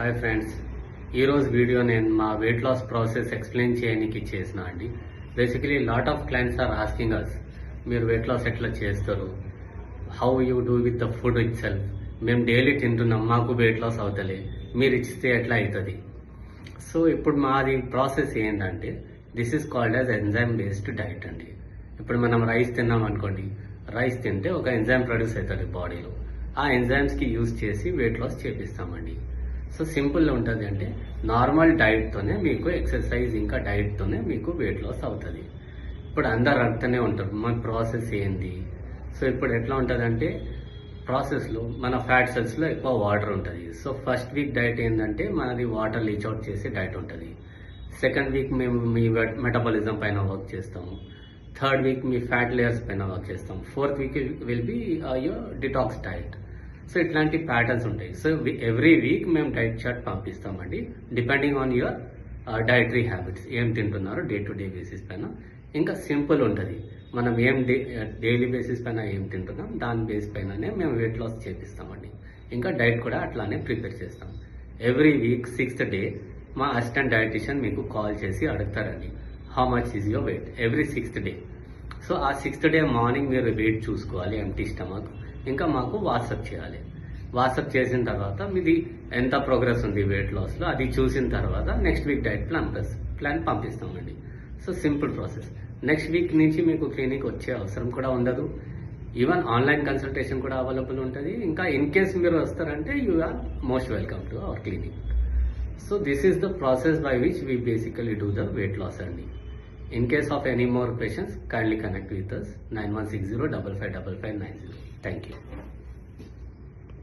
Hi friends, ఈరోజు video నేను మా వెయిట్ లాస్ ప్రాసెస్ ఎక్స్ప్లెయిన్ చేయడానికి చేసిన అండి. Basically lot of clients are asking us, మీరు వెయిట్ లాస్ ఎట్లా చేస్తారు, how you do with the food itself. మేము డైలీ తింటున్నాం, మాకు వెయిట్ లాస్ అవుతలే, మీరు ఇచ్చితే ఎట్లా అవుతుంది. సో ఇప్పుడు మాది ప్రాసెస్ ఏంటంటే, this is called as enzyme based diet అండి. ఇప్పుడు మనం రైస్ తిన్నాం అనుకోండి, రైస్ తింటే ఒక ఎంజైమ్ ప్రొడ్యూస్ అవుతుంది బాడీలో. ఆ ఎంజైమ్స్కి యూజ్ చేసి వెయిట్ లాస్ చేపిస్తామండి. సో సింపుల్గా ఉంటుంది అంటే, నార్మల్ డైట్తోనే మీకు ఎక్సర్సైజ్ ఇంకా డైట్తోనే మీకు వెయిట్ లాస్ అవుతుంది. ఇప్పుడు అందరు అడుగుతూనే ఉంటారు మన ప్రాసెస్ ఏంది. సో ఇప్పుడు ఎట్లా ఉంటుంది అంటే, ప్రాసెస్లో మన ఫ్యాట్ సెల్స్లో ఎక్కువ వాటర్ ఉంటుంది. సో ఫస్ట్ వీక్ డైట్ ఏంటంటే మనది వాటర్ లీచ్ అవుట్ చేసే డైట్ ఉంటుంది. సెకండ్ వీక్ మేము మీ మెటబాలిజం పైన వర్క్ చేస్తాము. థర్డ్ వీక్ మీ ఫ్యాట్ లేయర్స్ పైన వర్క్ చేస్తాం. Fourth week will be your detox diet. So ఇట్లాంటి ప్యాటర్న్స్ ఉంటాయి. సో ఎవ్రీ వీక్ మేము డైట్ చార్ట్ పంపిస్తామండి, depending on your dietary habits, ఏం తింటున్నారో డే టు డే బేసిస్ పైన. ఇంకా సింపుల్ ఉంటుంది, మనం ఏం డైలీ బేసిస్ పైన ఏం తింటున్నాం దాని బేస్ పైననే మేము వెయిట్ లాస్ చేపిస్తామండి. ఇంకా డైట్ కూడా అట్లానే ప్రిపేర్ చేస్తాం. ఎవ్రీ వీక్ 6th డే మా అసిస్టెంట్ డైటీషియన్ మీకు కాల్ చేసి అడుగుతారండి, how much is your weight every 6th day. So ఆ 6th డే మార్నింగ్ మీరు వెయిట్ చూసుకోవాలి, ఎంటీ స్టమక్. ఇంకా మాకు వాట్సాప్ చేయాలి. వాట్సాప్ చేసిన తర్వాత మీది ఎంత ప్రోగ్రెస్ ఉంది వెయిట్ లాస్లో అది చూసిన తర్వాత నెక్స్ట్ వీక్ డైట్ ప్లాన్ పంపిస్తామండి. So simple process. Next week నుంచి మీకు క్లినిక్ వచ్చే అవసరం కూడా ఉండదు. ఈవెన్ ఆన్లైన్ కన్సల్టేషన్ కూడా అవైలబుల్ ఉంటుంది. ఇంకా ఇన్ కేస్ మీరు వస్తారంటే you are most welcome to our clinic. So this is the process by which we basically do the weight loss అండి. In case of any more questions, kindly connect with us 9160 555590. Thank you.